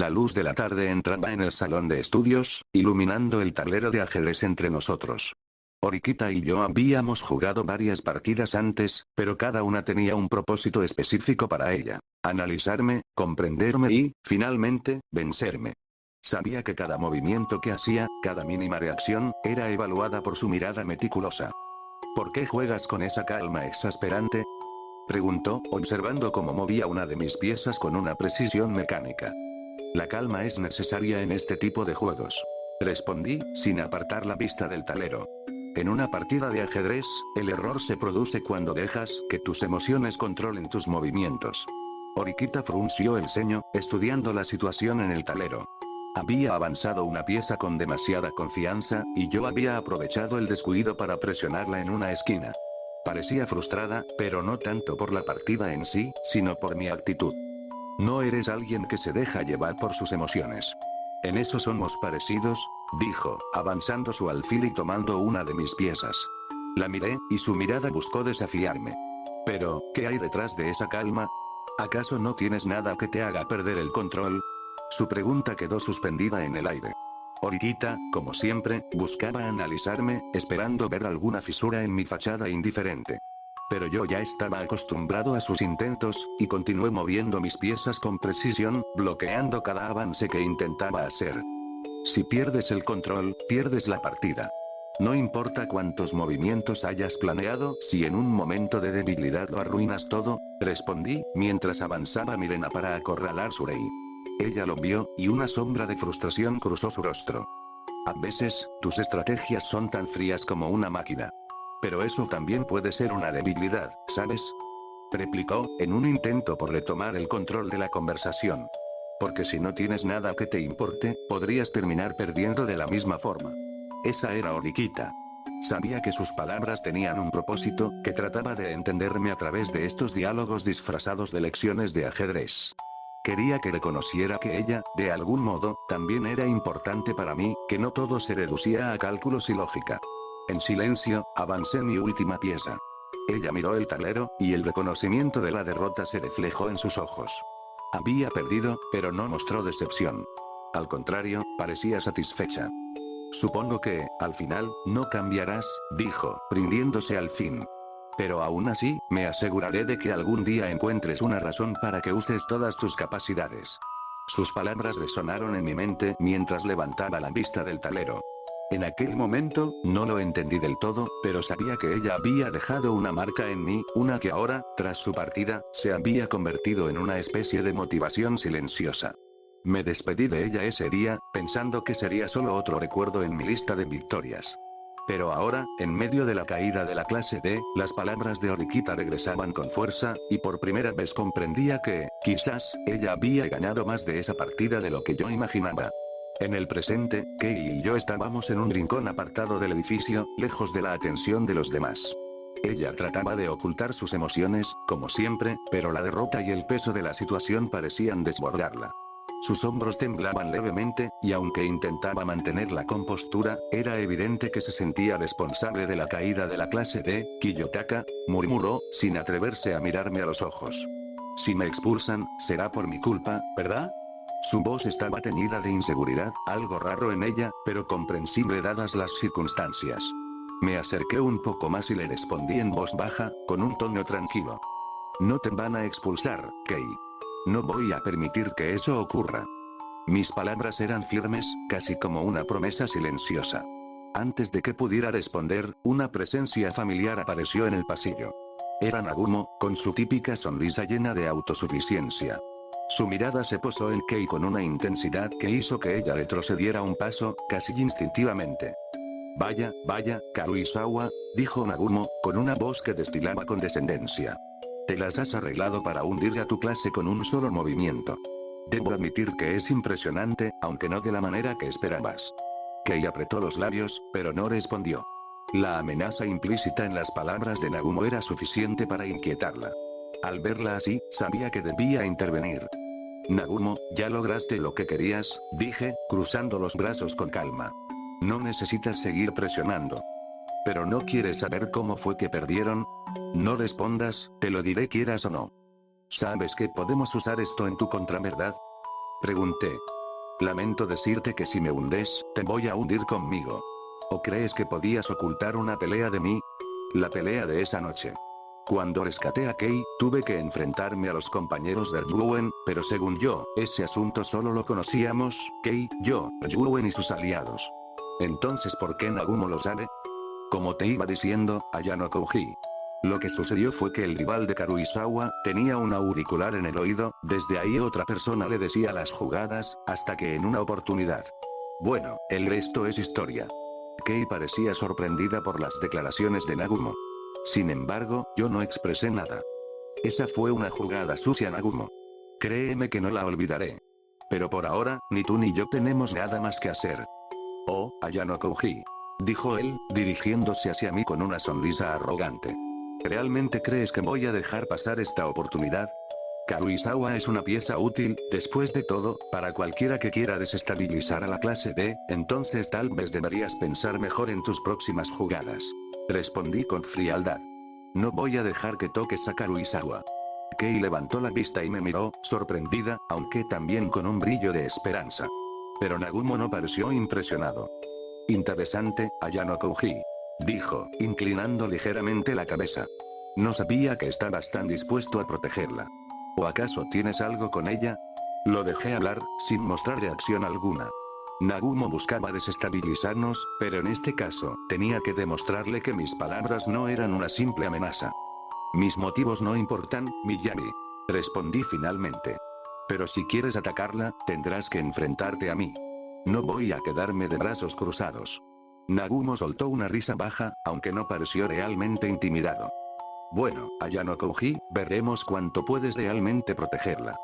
La luz de la tarde entraba en el salón de estudios, iluminando el tablero de ajedrez entre nosotros. Oriquita y yo habíamos jugado varias partidas antes, pero cada una tenía un propósito específico para ella: analizarme, comprenderme y, finalmente, vencerme. Sabía que cada movimiento que hacía, cada mínima reacción, era evaluada por su mirada meticulosa. ¿Por qué juegas con esa calma exasperante?, preguntó, observando cómo movía una de mis piezas con una precisión mecánica. La calma es necesaria en este tipo de juegos, respondí, sin apartar la vista del tablero. En una partida de ajedrez, el error se produce cuando dejas que tus emociones controlen tus movimientos. Oriquita frunció el ceño, estudiando la situación en el tablero. Había avanzado una pieza con demasiada confianza, y yo había aprovechado el descuido para presionarla en una esquina. Parecía frustrada, pero no tanto por la partida en sí, sino por mi actitud. No eres alguien que se deja llevar por sus emociones. En eso somos parecidos, dijo, avanzando su alfil y tomando una de mis piezas. La miré, y su mirada buscó desafiarme. Pero, ¿qué hay detrás de esa calma? ¿Acaso no tienes nada que te haga perder el control? Su pregunta quedó suspendida en el aire. Oriquita, como siempre, buscaba analizarme, esperando ver alguna fisura en mi fachada indiferente. Pero yo ya estaba acostumbrado a sus intentos, y continué moviendo mis piezas con precisión, bloqueando cada avance que intentaba hacer. Si pierdes el control, pierdes la partida. No importa cuántos movimientos hayas planeado, si en un momento de debilidad lo arruinas todo, respondí, mientras avanzaba Mirena para acorralar su rey. Ella lo vio, y una sombra de frustración cruzó su rostro. A veces, tus estrategias son tan frías como una máquina. Pero eso también puede ser una debilidad, ¿sabes?, replicó, en un intento por retomar el control de la conversación. Porque si no tienes nada que te importe, podrías terminar perdiendo de la misma forma. Esa era Oriquita. Sabía que sus palabras tenían un propósito, que trataba de entenderme a través de estos diálogos disfrazados de lecciones de ajedrez. Quería que reconociera que ella, de algún modo, también era importante para mí, que no todo se reducía a cálculos y lógica. En silencio, avancé mi última pieza. Ella miró el tablero, y el reconocimiento de la derrota se reflejó en sus ojos. Había perdido, pero no mostró decepción. Al contrario, parecía satisfecha. Supongo que, al final, no cambiarás, dijo, rindiéndose al fin. Pero aún así, me aseguraré de que algún día encuentres una razón para que uses todas tus capacidades. Sus palabras resonaron en mi mente mientras levantaba la vista del tablero. En aquel momento, no lo entendí del todo, pero sabía que ella había dejado una marca en mí, una que ahora, tras su partida, se había convertido en una especie de motivación silenciosa. Me despedí de ella ese día, pensando que sería solo otro recuerdo en mi lista de victorias. Pero ahora, en medio de la caída de la clase D, las palabras de Oriquita regresaban con fuerza, y por primera vez comprendía que, quizás, ella había ganado más de esa partida de lo que yo imaginaba. En el presente, Kei y yo estábamos en un rincón apartado del edificio, lejos de la atención de los demás. Ella trataba de ocultar sus emociones, como siempre, pero la derrota y el peso de la situación parecían desbordarla. Sus hombros temblaban levemente, y aunque intentaba mantener la compostura, era evidente que se sentía responsable de la caída de la clase D. Kiyotaka, murmuró, sin atreverse a mirarme a los ojos. Si me expulsan, será por mi culpa, ¿verdad? Su voz estaba teñida de inseguridad, algo raro en ella, pero comprensible dadas las circunstancias. Me acerqué un poco más y le respondí en voz baja, con un tono tranquilo. No te van a expulsar, Kei. No voy a permitir que eso ocurra. Mis palabras eran firmes, casi como una promesa silenciosa. Antes de que pudiera responder, una presencia familiar apareció en el pasillo. Era Nagumo, con su típica sonrisa llena de autosuficiencia. Su mirada se posó en Kei con una intensidad que hizo que ella retrocediera un paso, casi instintivamente. Vaya, Karuizawa, dijo Nagumo, con una voz que destilaba condescendencia. Te las has arreglado para hundir a tu clase con un solo movimiento. Debo admitir que es impresionante, aunque no de la manera que esperabas. Kei apretó los labios, pero no respondió. La amenaza implícita en las palabras de Nagumo era suficiente para inquietarla. Al verla así, sabía que debía intervenir. Nagumo, ya lograste lo que querías, dije, cruzando los brazos con calma. No necesitas seguir presionando. ¿Pero no quieres saber cómo fue que perdieron? No respondas, te lo diré quieras o no. Sabes que podemos usar esto en tu contra, ¿verdad? Pregunté. Lamento decirte que si me hundes, te voy a hundir conmigo. ¿O crees que podías ocultar una pelea de mí? La pelea de esa noche. Cuando rescaté a Kei, tuve que enfrentarme a los compañeros de Ryuen, pero según yo, ese asunto solo lo conocíamos, Kei, yo, Ryuen y sus aliados. Entonces, ¿por qué Nagumo lo sabe? Como te iba diciendo, Ayano Kouji. Lo que sucedió fue que el rival de Karuizawa tenía un auricular en el oído, desde ahí otra persona le decía las jugadas, hasta que en una oportunidad. Bueno, el resto es historia. Kei parecía sorprendida por las declaraciones de Nagumo. Sin embargo, yo no expresé nada. Esa fue una jugada sucia, Nagumo. Créeme que no la olvidaré. Pero por ahora, ni tú ni yo tenemos nada más que hacer. Oh, Ayano Kouji. Dijo él, dirigiéndose hacia mí con una sonrisa arrogante. ¿Realmente crees que voy a dejar pasar esta oportunidad? Karuizawa es una pieza útil, después de todo, para cualquiera que quiera desestabilizar a la clase D, entonces tal vez deberías pensar mejor en tus próximas jugadas. Respondí con frialdad. No voy a dejar que toques a Karuizawa. Kei levantó la vista y me miró, sorprendida, aunque también con un brillo de esperanza. Pero Nagumo no pareció impresionado. Interesante, Ayano Kouji. Dijo, inclinando ligeramente la cabeza. No sabía que estabas tan dispuesto a protegerla. ¿O acaso tienes algo con ella? Lo dejé hablar, sin mostrar reacción alguna. Nagumo buscaba desestabilizarnos, pero en este caso, tenía que demostrarle que mis palabras no eran una simple amenaza. Mis motivos no importan, Miyagi. Respondí finalmente. Pero si quieres atacarla, tendrás que enfrentarte a mí. No voy a quedarme de brazos cruzados. Nagumo soltó una risa baja, aunque no pareció realmente intimidado. Bueno, Ayano Kouji, veremos cuánto puedes realmente protegerla.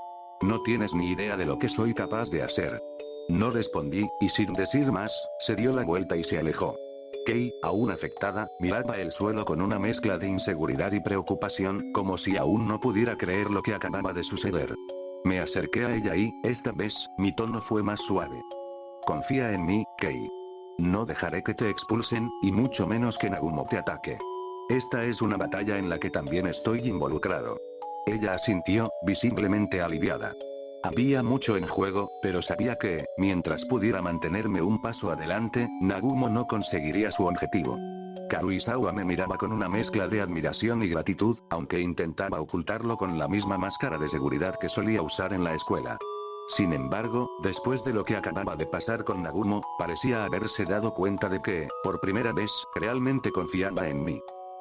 No tienes ni idea de lo que soy capaz de hacer. No respondí, y sin decir más, se dio la vuelta y se alejó. Kei, aún afectada, miraba el suelo con una mezcla de inseguridad y preocupación, como si aún no pudiera creer lo que acababa de suceder. Me acerqué a ella y, esta vez, mi tono fue más suave. Confía en mí, Kei. No dejaré que te expulsen, y mucho menos que Nagumo te ataque. Esta es una batalla en la que también estoy involucrado. Ella asintió, visiblemente aliviada. Había mucho en juego, pero sabía que, mientras pudiera mantenerme un paso adelante, Nagumo no conseguiría su objetivo. Karuizawa me miraba con una mezcla de admiración y gratitud, aunque intentaba ocultarlo con la misma máscara de seguridad que solía usar en la escuela. Sin embargo, después de lo que acababa de pasar con Nagumo, parecía haberse dado cuenta de que, por primera vez, realmente confiaba en mí.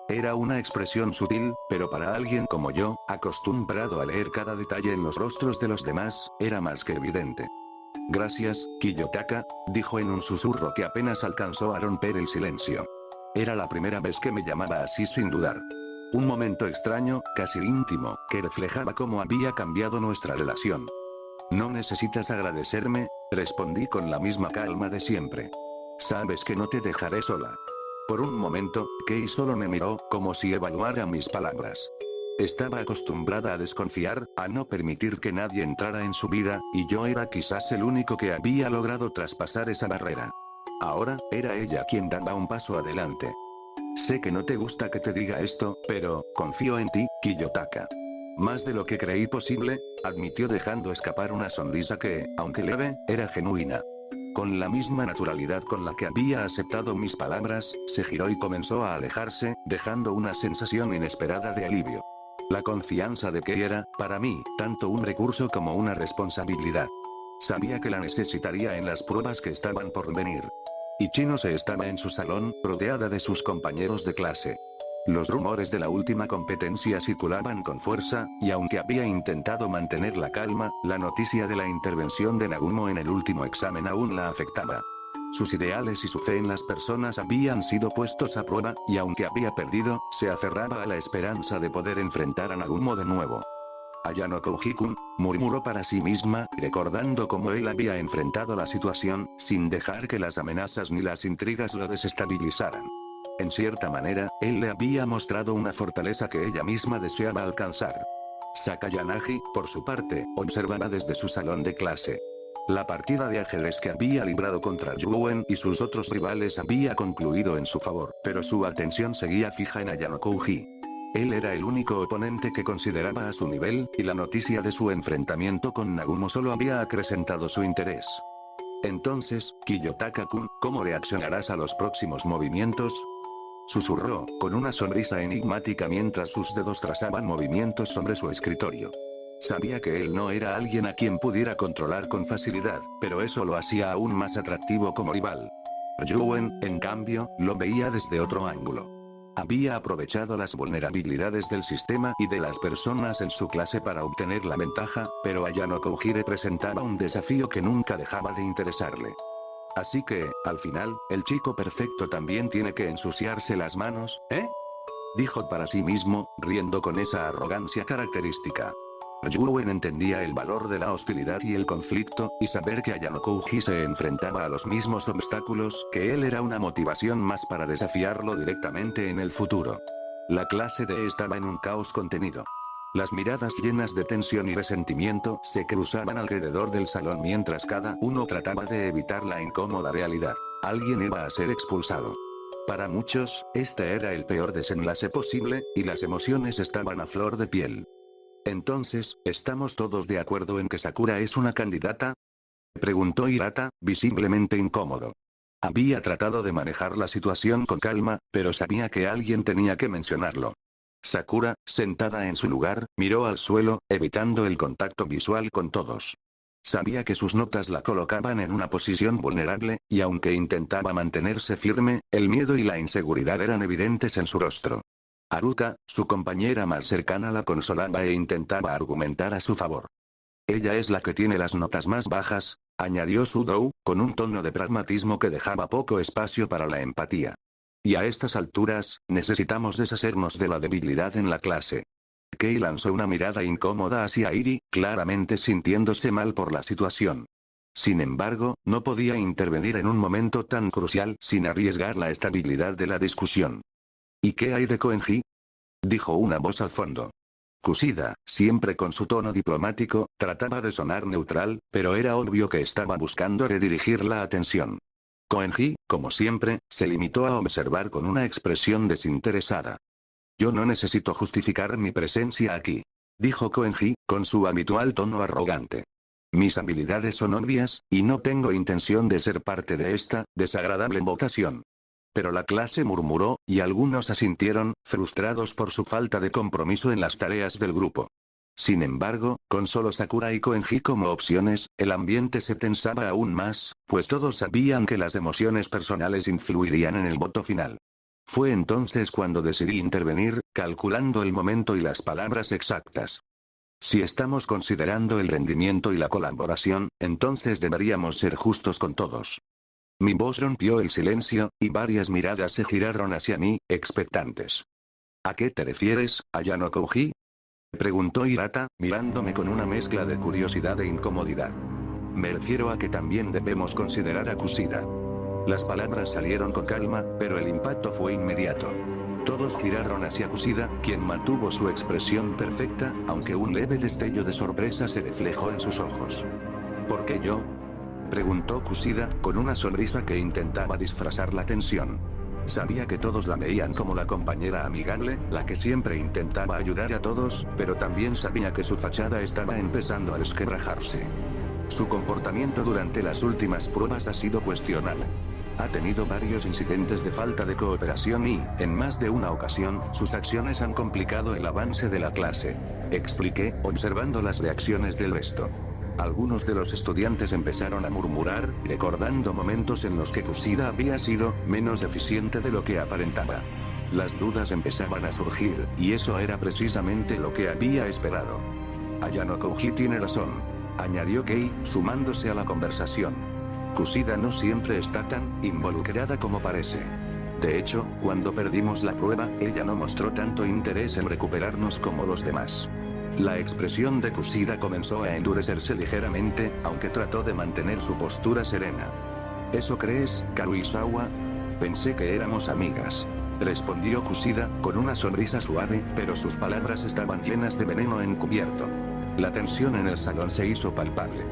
Era una expresión sutil, pero para alguien como yo, acostumbrado a leer cada detalle en los rostros de los demás, era más que evidente. Gracias, Kiyotaka, dijo en un susurro que apenas alcanzó a romper el silencio. Era la primera vez que me llamaba así sin dudar. Un momento extraño, casi íntimo, que reflejaba cómo había cambiado nuestra relación. No necesitas agradecerme, respondí con la misma calma de siempre. Sabes que no te dejaré sola. Por un momento, Kei solo me miró, como si evaluara mis palabras. Estaba acostumbrada a desconfiar, a no permitir que nadie entrara en su vida, y yo era quizás el único que había logrado traspasar esa barrera. Ahora, era ella quien daba un paso adelante. Sé que no te gusta que te diga esto, pero, confío en ti, Kiyotaka. Más de lo que creí posible, admitió dejando escapar una sonrisa que, aunque leve, era genuina. Con la misma naturalidad con la que había aceptado mis palabras, se giró y comenzó a alejarse, dejando una sensación inesperada de alivio. La confianza de que era, para mí, tanto un recurso como una responsabilidad. Sabía que la necesitaría en las pruebas que estaban por venir. Ichinose estaba en su salón, rodeada de sus compañeros de clase. Los rumores de la última competencia circulaban con fuerza, y aunque había intentado mantener la calma, la noticia de la intervención de Nagumo en el último examen aún la afectaba. Sus ideales y su fe en las personas habían sido puestos a prueba, y aunque había perdido, se aferraba a la esperanza de poder enfrentar a Nagumo de nuevo. Ayano Kouji-kun, murmuró para sí misma, recordando cómo él había enfrentado la situación, sin dejar que las amenazas ni las intrigas lo desestabilizaran. En cierta manera, él le había mostrado una fortaleza que ella misma deseaba alcanzar. Sakayanagi, por su parte, observaba desde su salón de clase. La partida de ajedrez que había librado contra Ryuen y sus otros rivales había concluido en su favor, pero su atención seguía fija en Ayano Kouji. Él era el único oponente que consideraba a su nivel, y la noticia de su enfrentamiento con Nagumo solo había acrecentado su interés. Entonces, Kiyotaka-kun, ¿cómo reaccionarás a los próximos movimientos? Susurró, con una sonrisa enigmática mientras sus dedos trazaban movimientos sobre su escritorio. Sabía que él no era alguien a quien pudiera controlar con facilidad, pero eso lo hacía aún más atractivo como rival. Yuen, en cambio, lo veía desde otro ángulo. Había aprovechado las vulnerabilidades del sistema y de las personas en su clase para obtener la ventaja, pero Ayano Kouji representaba un desafío que nunca dejaba de interesarle. Así que, al final, el chico perfecto también tiene que ensuciarse las manos, ¿eh? Dijo para sí mismo, riendo con esa arrogancia característica. Yuen entendía el valor de la hostilidad y el conflicto, y saber que Ayano Kouji se enfrentaba a los mismos obstáculos que él era una motivación más para desafiarlo directamente en el futuro. La clase D estaba en un caos contenido. Las miradas llenas de tensión y resentimiento se cruzaban alrededor del salón mientras cada uno trataba de evitar la incómoda realidad. Alguien iba a ser expulsado. Para muchos, este era el peor desenlace posible, y las emociones estaban a flor de piel. Entonces, ¿estamos todos de acuerdo en que Sakura es una candidata? Preguntó Hirata, visiblemente incómodo. Había tratado de manejar la situación con calma, pero sabía que alguien tenía que mencionarlo. Sakura, sentada en su lugar, miró al suelo, evitando el contacto visual con todos. Sabía que sus notas la colocaban en una posición vulnerable, y aunque intentaba mantenerse firme, el miedo y la inseguridad eran evidentes en su rostro. Haruka, su compañera más cercana, la consolaba e intentaba argumentar a su favor. Ella es la que tiene las notas más bajas, añadió Sudou, con un tono de pragmatismo que dejaba poco espacio para la empatía. Y a estas alturas, necesitamos deshacernos de la debilidad en la clase. Kei lanzó una mirada incómoda hacia Iri, claramente sintiéndose mal por la situación. Sin embargo, no podía intervenir en un momento tan crucial sin arriesgar la estabilidad de la discusión. ¿Y qué hay de Koenji? Dijo una voz al fondo. Kushida, siempre con su tono diplomático, trataba de sonar neutral, pero era obvio que estaba buscando redirigir la atención. Koenji, como siempre, se limitó a observar con una expresión desinteresada. Yo no necesito justificar mi presencia aquí. Dijo Koenji, con su habitual tono arrogante. Mis habilidades son obvias, y no tengo intención de ser parte de esta desagradable votación. Pero la clase murmuró, y algunos asintieron, frustrados por su falta de compromiso en las tareas del grupo. Sin embargo, con solo Sakura y Koenji como opciones, el ambiente se tensaba aún más, pues todos sabían que las emociones personales influirían en el voto final. Fue entonces cuando decidí intervenir, calculando el momento y las palabras exactas. Si estamos considerando el rendimiento y la colaboración, entonces deberíamos ser justos con todos. Mi voz rompió el silencio, y varias miradas se giraron hacia mí, expectantes. ¿A qué te refieres, Ayano Kouji? Preguntó Hirata, mirándome con una mezcla de curiosidad e incomodidad. Me refiero a que también debemos considerar a Kushida. Las palabras salieron con calma, pero el impacto fue inmediato. Todos giraron hacia Kushida, quien mantuvo su expresión perfecta, aunque un leve destello de sorpresa se reflejó en sus ojos. ¿Por qué yo? Preguntó Kushida, con una sonrisa que intentaba disfrazar la tensión. Sabía que todos la veían como la compañera amigable, la que siempre intentaba ayudar a todos, pero también sabía que su fachada estaba empezando a resquebrajarse. Su comportamiento durante las últimas pruebas ha sido cuestionable. Ha tenido varios incidentes de falta de cooperación y, en más de una ocasión, sus acciones han complicado el avance de la clase. Expliqué, observando las reacciones del resto. Algunos de los estudiantes empezaron a murmurar, recordando momentos en los que Kushida había sido menos eficiente de lo que aparentaba. Las dudas empezaban a surgir, y eso era precisamente lo que había esperado. Ayano Kouji tiene razón, añadió Kei, sumándose a la conversación. Kushida no siempre está tan involucrada como parece. De hecho, cuando perdimos la prueba, ella no mostró tanto interés en recuperarnos como los demás. La expresión de Kushida comenzó a endurecerse ligeramente, aunque trató de mantener su postura serena. ¿Eso crees, Karuizawa? Pensé que éramos amigas. Respondió Kushida, con una sonrisa suave, pero sus palabras estaban llenas de veneno encubierto. La tensión en el salón se hizo palpable.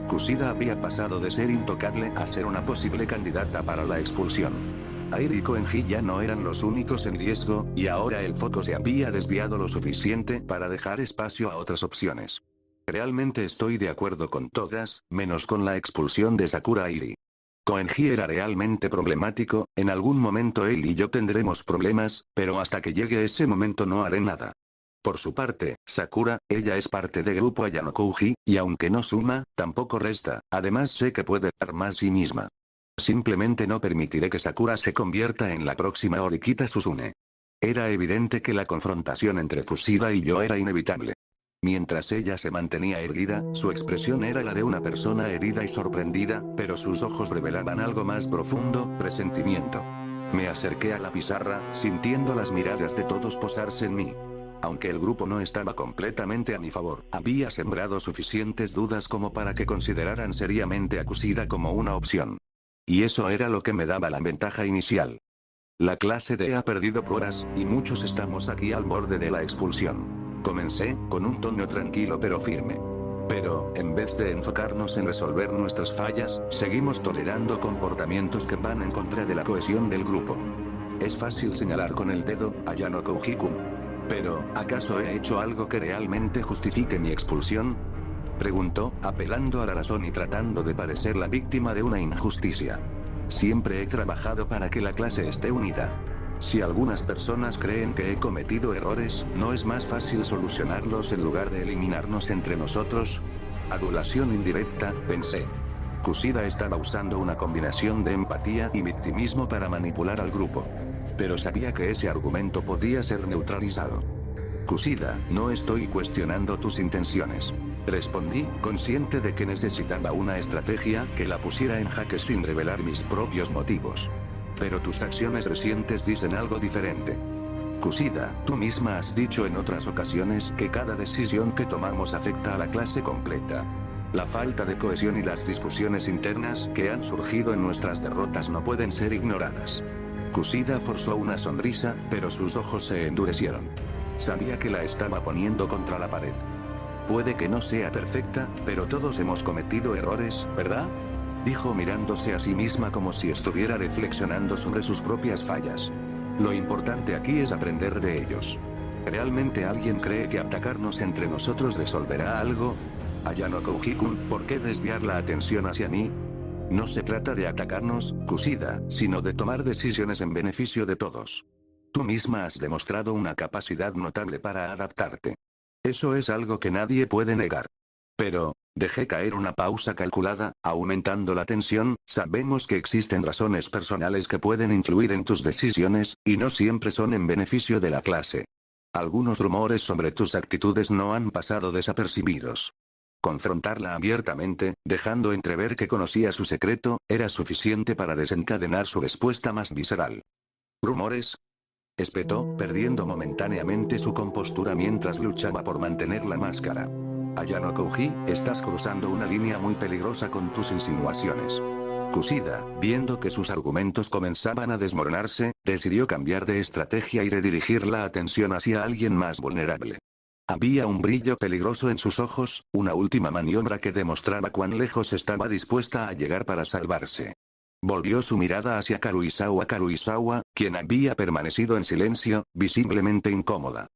Kushida había pasado de ser intocable a ser una posible candidata para la expulsión. Airi y Koenji ya no eran los únicos en riesgo, y ahora el foco se había desviado lo suficiente para dejar espacio a otras opciones. Realmente estoy de acuerdo con todas, menos con la expulsión de Sakura Airi. Koenji era realmente problemático, en algún momento él y yo tendremos problemas, pero hasta que llegue ese momento no haré nada. Por su parte, Sakura, ella es parte del grupo Ayano-Kouji, y aunque no suma, tampoco resta, además sé que puede dar más sí misma. Simplemente no permitiré que Sakura se convierta en la próxima Orikita Susune. Era evidente que la confrontación entre Kushida y yo era inevitable. Mientras ella se mantenía erguida, su expresión era la de una persona herida y sorprendida, pero sus ojos revelaban algo más profundo, presentimiento. Me acerqué a la pizarra, sintiendo las miradas de todos posarse en mí. Aunque el grupo no estaba completamente a mi favor, había sembrado suficientes dudas como para que consideraran seriamente a Kushida como una opción. Y eso era lo que me daba la ventaja inicial. La clase D ha perdido pruebas, y muchos estamos aquí al borde de la expulsión. Comencé, con un tono tranquilo pero firme. Pero, en vez de enfocarnos en resolver nuestras fallas, seguimos tolerando comportamientos que van en contra de la cohesión del grupo. Es fácil señalar con el dedo, Ayano Kouji-kun. Pero, ¿acaso he hecho algo que realmente justifique mi expulsión? Preguntó, apelando a la razón y tratando de parecer la víctima de una injusticia. Siempre he trabajado para que la clase esté unida. Si algunas personas creen que he cometido errores, ¿no es más fácil solucionarlos en lugar de eliminarnos entre nosotros? Adulación indirecta, pensé. Kushida estaba usando una combinación de empatía y victimismo para manipular al grupo. Pero sabía que ese argumento podía ser neutralizado. Kushida, no estoy cuestionando tus intenciones. Respondí, consciente de que necesitaba una estrategia que la pusiera en jaque sin revelar mis propios motivos. Pero tus acciones recientes dicen algo diferente. Kushida, tú misma has dicho en otras ocasiones que cada decisión que tomamos afecta a la clase completa. La falta de cohesión y las discusiones internas que han surgido en nuestras derrotas no pueden ser ignoradas. Kushida forzó una sonrisa, pero sus ojos se endurecieron. Sabía que la estaba poniendo contra la pared. Puede que no sea perfecta, pero todos hemos cometido errores, ¿verdad? Dijo mirándose a sí misma como si estuviera reflexionando sobre sus propias fallas. Lo importante aquí es aprender de ellos. ¿Realmente alguien cree que atacarnos entre nosotros resolverá algo? Ayano Kouji-kun, ¿por qué desviar la atención hacia mí? No se trata de atacarnos, Kushida, sino de tomar decisiones en beneficio de todos. Tú misma has demostrado una capacidad notable para adaptarte. Eso es algo que nadie puede negar. Pero, dejé caer una pausa calculada, aumentando la tensión, sabemos que existen razones personales que pueden influir en tus decisiones, y no siempre son en beneficio de la clase. Algunos rumores sobre tus actitudes no han pasado desapercibidos. Confrontarla abiertamente, dejando entrever que conocía su secreto, era suficiente para desencadenar su respuesta más visceral. ¿Rumores? Espetó, perdiendo momentáneamente su compostura mientras luchaba por mantener la máscara. Ayano Kouji, estás cruzando una línea muy peligrosa con tus insinuaciones. Kushida, viendo que sus argumentos comenzaban a desmoronarse, decidió cambiar de estrategia y redirigir la atención hacia alguien más vulnerable. Había un brillo peligroso en sus ojos, una última maniobra que demostraba cuán lejos estaba dispuesta a llegar para salvarse. Volvió su mirada hacia Karuizawa, quien había permanecido en silencio, visiblemente incómoda.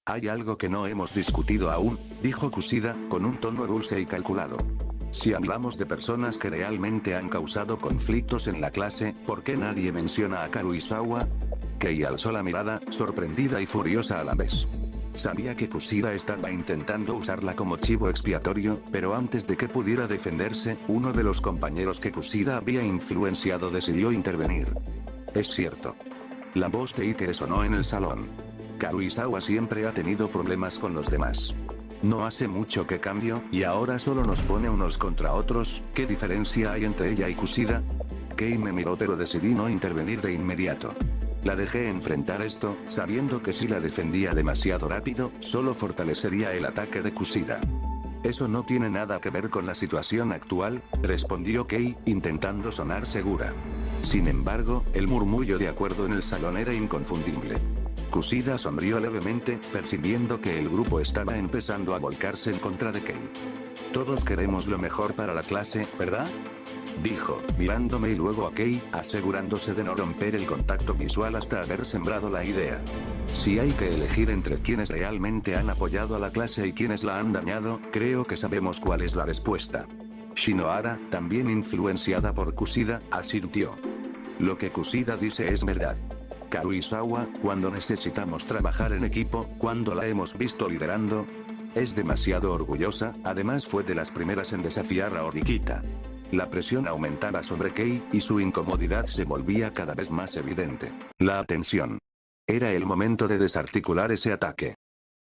Hay algo que no hemos discutido aún, dijo Kushida, con un tono dulce y calculado. Si hablamos de personas que realmente han causado conflictos en la clase, ¿por qué nadie menciona a Karuizawa? Kei alzó la mirada, sorprendida y furiosa a la vez. Sabía que Kushida estaba intentando usarla como chivo expiatorio, pero antes de que pudiera defenderse, uno de los compañeros que Kushida había influenciado decidió intervenir. Es cierto. La voz de Ike sonó en el salón. Karuizawa siempre ha tenido problemas con los demás. No hace mucho que cambió, y ahora solo nos pone unos contra otros. ¿Qué diferencia hay entre ella y Kushida? Kei me miró pero decidí no intervenir de inmediato. La dejé enfrentar esto, sabiendo que si la defendía demasiado rápido, solo fortalecería el ataque de Kushida. Eso no tiene nada que ver con la situación actual, respondió Kei, intentando sonar segura. Sin embargo, el murmullo de acuerdo en el salón era inconfundible. Kushida sonrió levemente, percibiendo que el grupo estaba empezando a volcarse en contra de Kei. Todos queremos lo mejor para la clase, ¿verdad? dijo, mirándome y luego a Kei, asegurándose de no romper el contacto visual hasta haber sembrado la idea. Si hay que elegir entre quienes realmente han apoyado a la clase y quienes la han dañado, creo que sabemos cuál es la respuesta. Shinohara, también influenciada por Kushida, asintió. Lo que Kushida dice es verdad. Karuizawa, cuando necesitamos trabajar en equipo, cuando la hemos visto liderando, es demasiado orgullosa, además fue de las primeras en desafiar a Horikita. La presión aumentaba sobre Kei, y su incomodidad se volvía cada vez más evidente. La atención. Era el momento de desarticular ese ataque.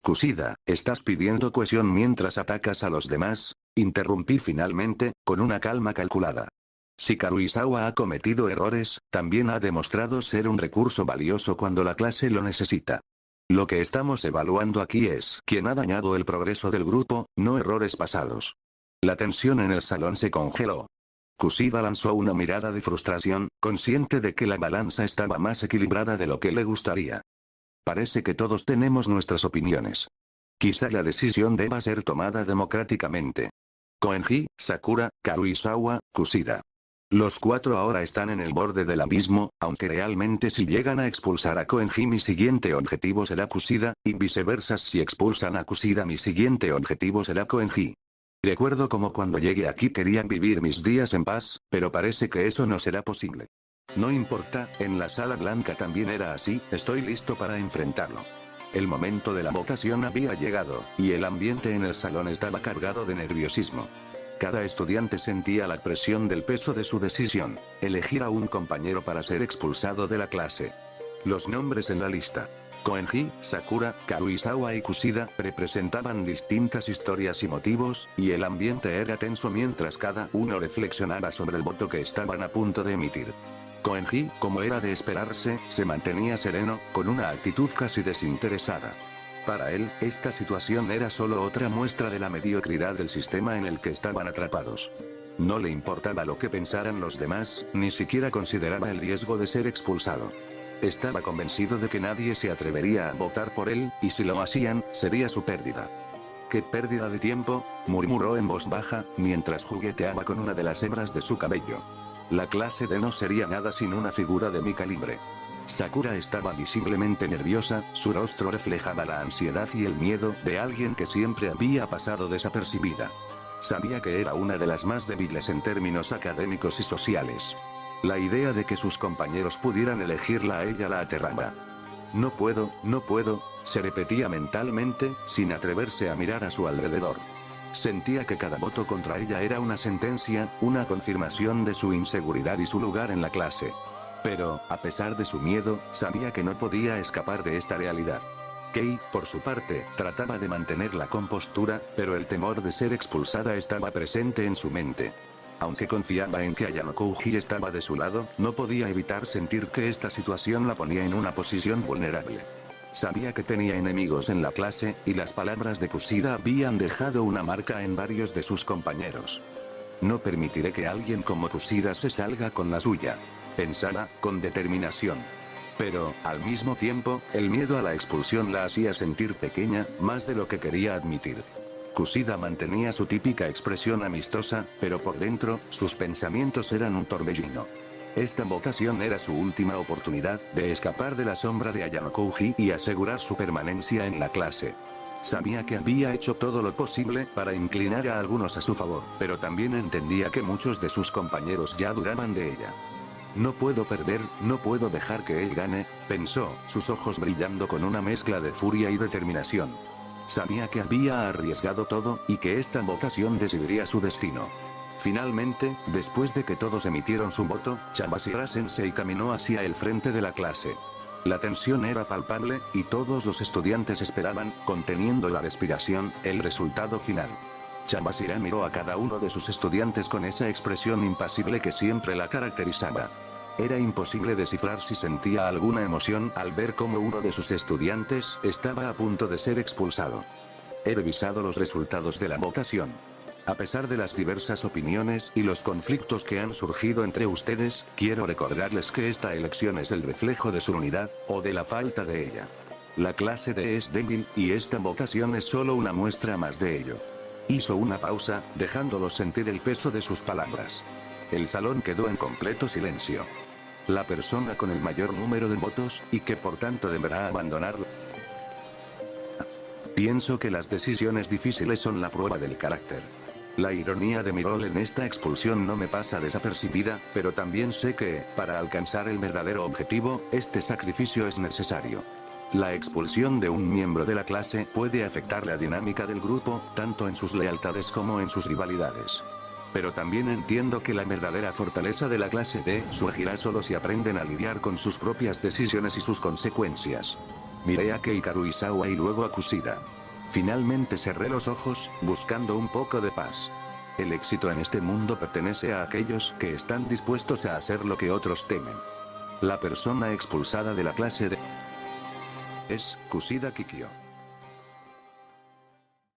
Kushida, ¿estás pidiendo cohesión mientras atacas a los demás? Interrumpí finalmente, con una calma calculada. Si Karuizawa ha cometido errores, también ha demostrado ser un recurso valioso cuando la clase lo necesita. Lo que estamos evaluando aquí es quién ha dañado el progreso del grupo, no errores pasados. La tensión en el salón se congeló. Kushida lanzó una mirada de frustración, consciente de que la balanza estaba más equilibrada de lo que le gustaría. Parece que todos tenemos nuestras opiniones. Quizá la decisión deba ser tomada democráticamente. Koenji, Sakura, Karuizawa, Kushida. Los cuatro ahora están en el borde del abismo, aunque realmente si llegan a expulsar a Koenji mi siguiente objetivo será Kushida, y viceversa si expulsan a Kushida mi siguiente objetivo será Koenji. Recuerdo como cuando llegué aquí quería vivir mis días en paz, pero parece que eso no será posible. No importa, en la sala blanca también era así, estoy listo para enfrentarlo. El momento de la votación había llegado, y el ambiente en el salón estaba cargado de nerviosismo. Cada estudiante sentía la presión del peso de su decisión, elegir a un compañero para ser expulsado de la clase. Los nombres en la lista. Koenji, Sakura, Karuizawa y Kushida representaban distintas historias y motivos, y el ambiente era tenso mientras cada uno reflexionaba sobre el voto que estaban a punto de emitir. Koenji, como era de esperarse, se mantenía sereno, con una actitud casi desinteresada. Para él, esta situación era solo otra muestra de la mediocridad del sistema en el que estaban atrapados. No le importaba lo que pensaran los demás, ni siquiera consideraba el riesgo de ser expulsado. Estaba convencido de que nadie se atrevería a votar por él, y si lo hacían, sería su pérdida. «¡Qué pérdida de tiempo!», murmuró en voz baja, mientras jugueteaba con una de las hebras de su cabello. La clase D no sería nada sin una figura de mi calibre. Sakura estaba visiblemente nerviosa, su rostro reflejaba la ansiedad y el miedo de alguien que siempre había pasado desapercibida. Sabía que era una de las más débiles en términos académicos y sociales. La idea de que sus compañeros pudieran elegirla a ella la aterraba. No puedo, se repetía mentalmente, sin atreverse a mirar a su alrededor. Sentía que cada voto contra ella era una sentencia, una confirmación de su inseguridad y su lugar en la clase. Pero, a pesar de su miedo, sabía que no podía escapar de esta realidad. Kei, por su parte, trataba de mantener la compostura, pero el temor de ser expulsada estaba presente en su mente. Aunque confiaba en que Ayano Kouji estaba de su lado, no podía evitar sentir que esta situación la ponía en una posición vulnerable. Sabía que tenía enemigos en la clase, y las palabras de Kushida habían dejado una marca en varios de sus compañeros. No permitiré que alguien como Kushida se salga con la suya. Pensaba, con determinación. Pero, al mismo tiempo, el miedo a la expulsión la hacía sentir pequeña, más de lo que quería admitir. Kushida mantenía su típica expresión amistosa, pero por dentro, sus pensamientos eran un torbellino. Esta votación era su última oportunidad de escapar de la sombra de Ayano Kouji y asegurar su permanencia en la clase. Sabía que había hecho todo lo posible para inclinar a algunos a su favor, pero también entendía que muchos de sus compañeros ya dudaban de ella. No puedo perder, no puedo dejar que él gane, pensó, sus ojos brillando con una mezcla de furia y determinación. Sabía que había arriesgado todo, y que esta votación decidiría su destino. Finalmente, después de que todos emitieron su voto, Chambashira Sensei caminó hacia el frente de la clase. La tensión era palpable, y todos los estudiantes esperaban, conteniendo la respiración, el resultado final. Chambashira miró a cada uno de sus estudiantes con esa expresión impasible que siempre la caracterizaba. Era imposible descifrar si sentía alguna emoción al ver cómo uno de sus estudiantes estaba a punto de ser expulsado. He revisado los resultados de la votación. A pesar de las diversas opiniones y los conflictos que han surgido entre ustedes, quiero recordarles que esta elección es el reflejo de su unidad, o de la falta de ella. La clase D es débil, y esta votación es solo una muestra más de ello. Hizo una pausa, dejándolos sentir el peso de sus palabras. El salón quedó en completo silencio. La persona con el mayor número de votos, y que por tanto deberá abandonarlo. Pienso que las decisiones difíciles son la prueba del carácter. La ironía de mi rol en esta expulsión no me pasa desapercibida, pero también sé que, para alcanzar el verdadero objetivo, este sacrificio es necesario. La expulsión de un miembro de la clase puede afectar la dinámica del grupo, tanto en sus lealtades como en sus rivalidades. Pero también entiendo que la verdadera fortaleza de la clase D surgirá solo si aprenden a lidiar con sus propias decisiones y sus consecuencias. Miré a Keikaru Izawa y luego a Kushida. Finalmente cerré los ojos, buscando un poco de paz. El éxito en este mundo pertenece a aquellos que están dispuestos a hacer lo que otros temen. La persona expulsada de la clase D es Kushida Kikyo.